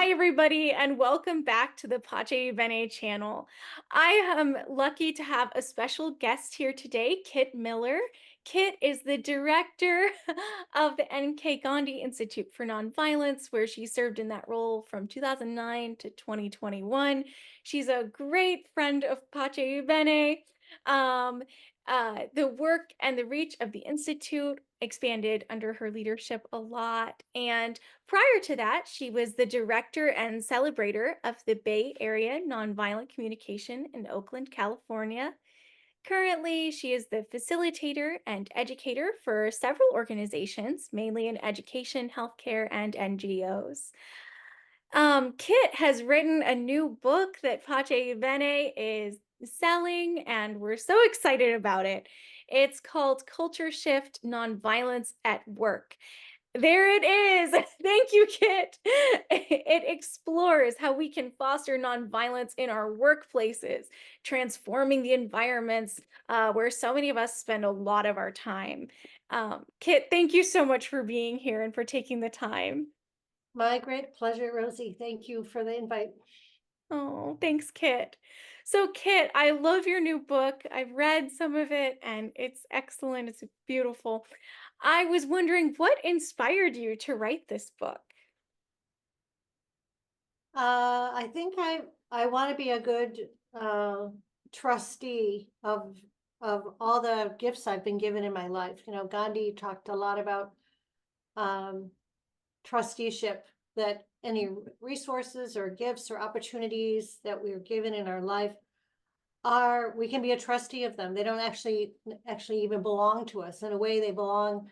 Hi, everybody, and welcome back to the Bene channel. I am lucky to have a special guest here today, Kit Miller. Kit is the director of the Gandhi Institute for Nonviolence, where she served in that role from 2009 to 2021. She's a great friend of Bene. Um, the work and the reach of the Institute expanded under her leadership a lot. And prior to that, she was the director and celebrator of the Bay Area Nonviolent Communication in Oakland, California. Currently, she is the facilitator and educator for several organizations, mainly in education, healthcare, and NGOs. Kit has written a new book that Bene is selling, and we're so excited about it. It's called Culture Shift Nonviolence at Work. There it is. Thank you, Kit. It explores how we can foster nonviolence in our workplaces, transforming the environments where so many of us spend a lot of our time. Kit, thank you so much for being here and for taking the time. My great pleasure, Rosie. Thank you for the invite. Oh, thanks, Kit. So, Kit, I love your new book. I've read some of it and it's excellent. It's beautiful. I was wondering what inspired you to write this book? I think I want to be a good trustee of all the gifts I've been given in my life. You know, Gandhi talked a lot about um, trusteeship, that any resources or gifts or opportunities that we're given in our life we can be a trustee of them. They don't actually even belong to us. In a way, they belong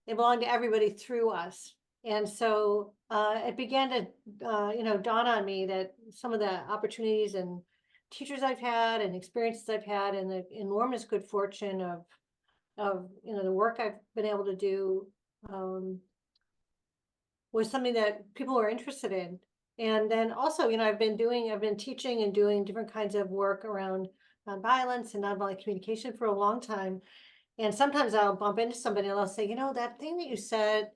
to everybody through us. And so it began to, dawn on me that some of the opportunities and teachers I've had and experiences I've had and the enormous good fortune of the work I've been able to do um, was something that people were interested in. And then also, I've been teaching and doing different kinds of work around nonviolence and nonviolent communication for a long time. And sometimes I'll bump into somebody and I'll say, that thing that you said,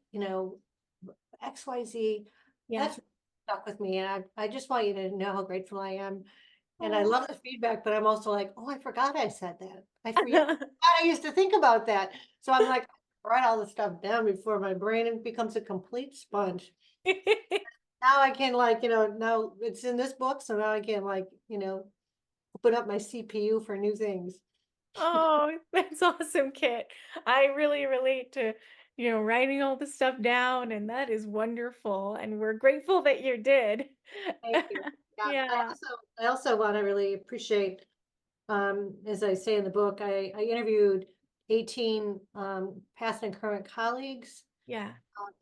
XYZ, Yeah. that's stuck with me. And I just want you to know how grateful I am. And I Oh. love the feedback, but I'm also like, oh, I forgot I said that. I forget I used to think about that. So I'm like, write all the stuff down before my brain becomes a complete sponge. Now I can now it's in this book. So now I can open up my CPU for new things. Oh, that's awesome, Kit. I really relate to, writing all the stuff down, and that is wonderful. And we're grateful that you did. Thank you. Yeah, Yeah. I also want to really appreciate, as I say in the book, I interviewed 18 past and current colleagues Yeah.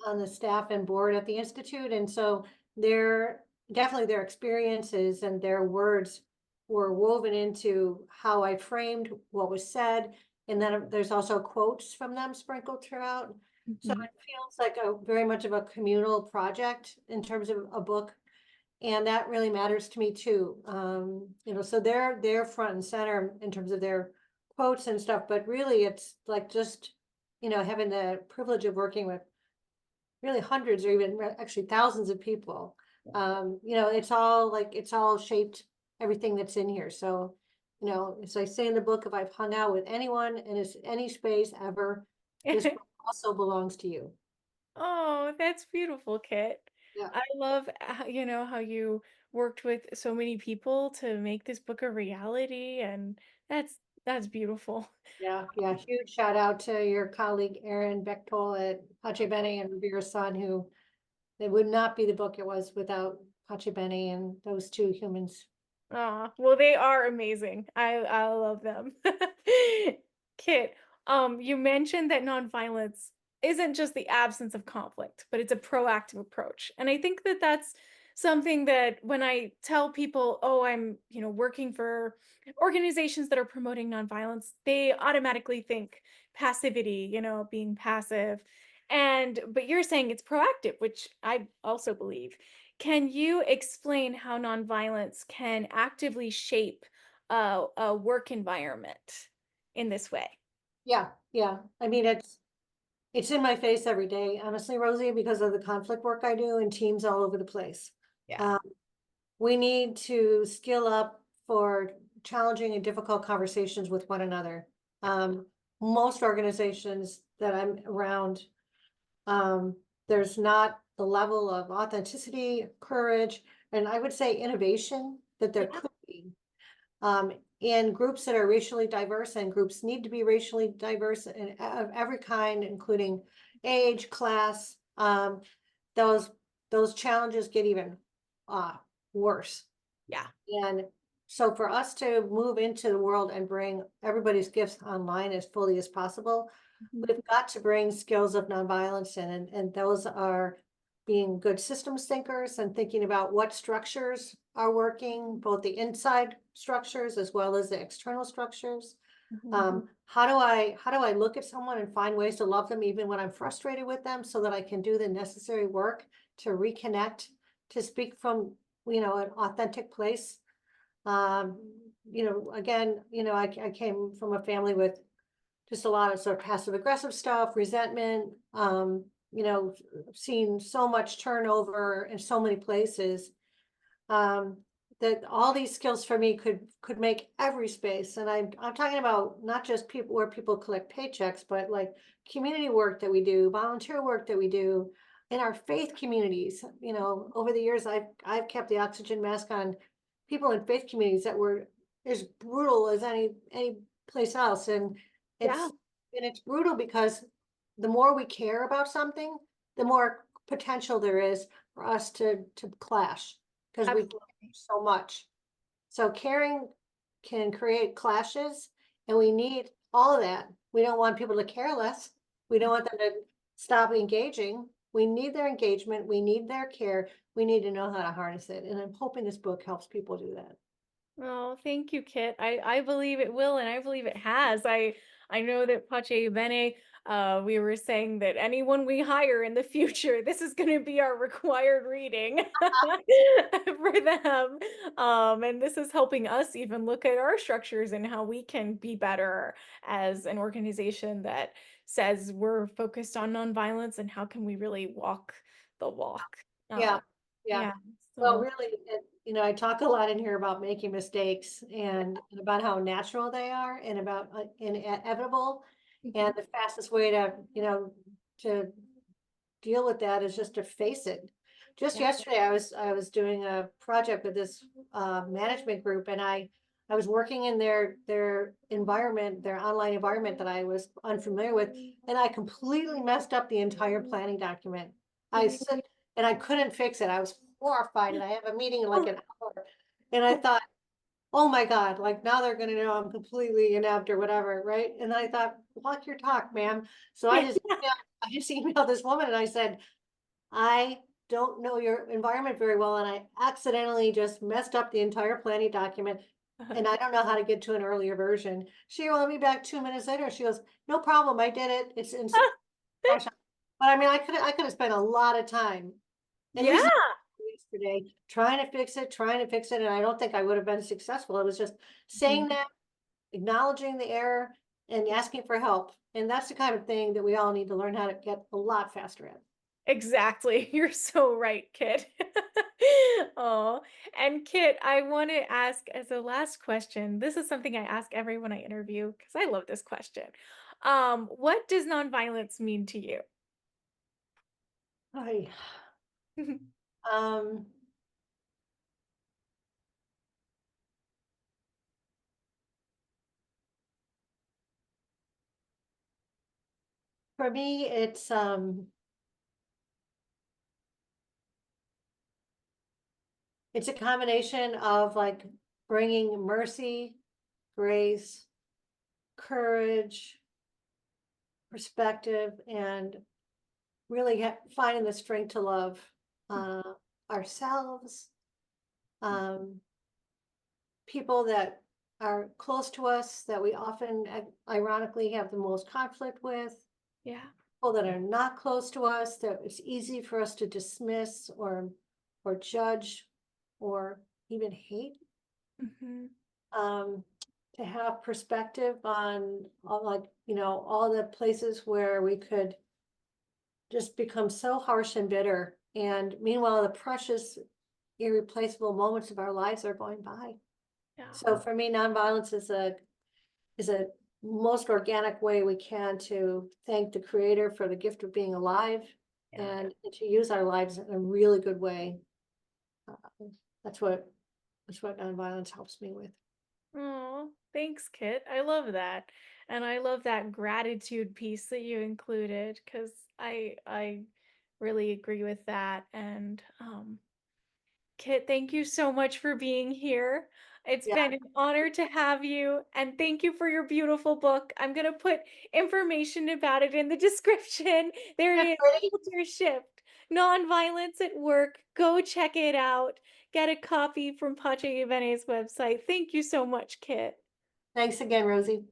on the staff and board at the Institute. And so their definitely their experiences and their words were woven into how I framed what was said. And then there's also quotes from them sprinkled throughout. So Mhm. it feels like a very much of a communal project in terms of a book. And that really matters to me too. So they're front and center in terms of their quotes and stuff, but really it's like just, having the privilege of working with really hundreds or even actually thousands of people. It's all shaped everything that's in here. So, as I say in the book, if I've hung out with anyone in any space ever, this book also belongs to you. Oh, that's beautiful, Kit. Yeah. I love how you worked with so many people to make this book a reality, and that's beautiful. Yeah, yeah. Huge shout out to your colleague Erin Bechtold at Pache Bene and Revere Sun, who it would not be the book it was without Pache Bene and those two humans. Well, they are amazing. I love them. Kit, you mentioned that nonviolence isn't just the absence of conflict, but it's a proactive approach. And I think that that's something that when I tell people, oh, I'm, working for organizations that are promoting nonviolence, they automatically think passivity, being passive. But you're saying it's proactive, which I also believe. Can you explain how nonviolence can actively shape a work environment in this way? Yeah, yeah. I mean, it's in my face every day, honestly, Rosie, because of the conflict work I do in teams all over the place. Yeah. Um, we need to skill up for challenging and difficult conversations with one another. Um, most organizations that I'm around, um, there's not the level of authenticity, courage, and I would say innovation that there Yeah. could be. In groups that are racially diverse, and groups need to be racially diverse and of every kind, including age, class. Those those challenges get even worse. Yeah. And so for us to move into the world and bring everybody's gifts online as fully as possible, Mhm. we've got to bring skills of nonviolence in, and those are being good systems thinkers and thinking about what structures are working, both the inside structures as well as the external structures. Mhm. How do I look at someone and find ways to love them even when I'm frustrated with them so that I can do the necessary work to reconnect, to speak from, an authentic place. Um, again, I came from a family with just a lot of sort of passive aggressive stuff, resentment, seen so much turnover in so many places. Um, that all these skills for me could make every space. And I'm talking about not just people where people collect paychecks, but like community work that we do, volunteer work that we do in our faith communities. Over the years I've kept the oxygen mask on people in faith communities that were as brutal as any place else. And Yeah. it's and it's brutal because the more we care about something, the more potential there is for us to clash because we care Absolutely. so much. So caring can create clashes, and we need all of that. We don't want people to care less. We don't want them to stop engaging. We need their engagement. We need their care. We need to know how to harness it. And I'm hoping this book helps people do that. Oh, thank you, Kit. I believe it will, and I believe it has. I know that Pache Bene, we were saying that anyone we hire in the future, this is going to be our required reading for them. And this is helping us even look at our structures and how we can be better as an organization that says we're focused on nonviolence and how can we really walk the walk. Yeah. Yeah. Yeah. Well, So. really, I talk a lot in here about making mistakes and about how natural they are and about inevitable. And Mhm. the fastest way to deal with that is just to face it. Just Yeah. yesterday, I was doing a project with this management group, and I was working in their environment, their online environment that I was unfamiliar with, and I completely messed up the entire planning document. I said, and I couldn't fix it. I was horrified, and I have a meeting in like an hour, and I thought, oh my God, like now they're gonna know I'm completely inept or whatever, right? And I thought, walk your talk, ma'am. So Yeah. I just emailed this woman and I said, I don't know your environment very well, and I accidentally just messed up the entire planning document, and I don't know how to get to an earlier version. She wrote me back 2 minutes later. She goes, "No problem, I did it. It's in fresh." But I mean, I could have spent a lot of time, at Yeah. least yesterday, trying to fix it, and I don't think I would have been successful. It was just saying Mhm. that, acknowledging the error, and asking for help. And that's the kind of thing that we all need to learn how to get a lot faster at. Exactly. You're so right, Kit. Oh, and Kit, I want to ask as a last question. This is something I ask everyone I interview because I love this question. What does nonviolence mean to you? Ay, Um, for me, it's a combination of like bringing mercy, grace, courage, perspective, and really finding the strength to love uh, ourselves, um, people that are close to us that we often ironically have the most conflict with, Yeah. people that are not close to us that it's easy for us to dismiss or judge or even hate. Hmm. um, to have perspective on all, like, all the places where we could just become so harsh and bitter. And meanwhile, the precious irreplaceable moments of our lives are going by. Yeah. So for me, nonviolence is a most organic way we can to thank the creator for the gift of being alive Yeah. and to use our lives in a really good way. Uh, That's what nonviolence helps me with. Oh, thanks, Kit. I love that. And I love that gratitude piece that you included because I really agree with that. And Kit, thank you so much for being here. It's Yeah, been an honor to have you, and thank you for your beautiful book. I'm going to put information about it in the description. There it that's is, pretty. Filter Shift, Nonviolence at Work. Go check it out. Get a copy from Pace Bene's website. Thank you so much, Kit. Thanks again, Rosie.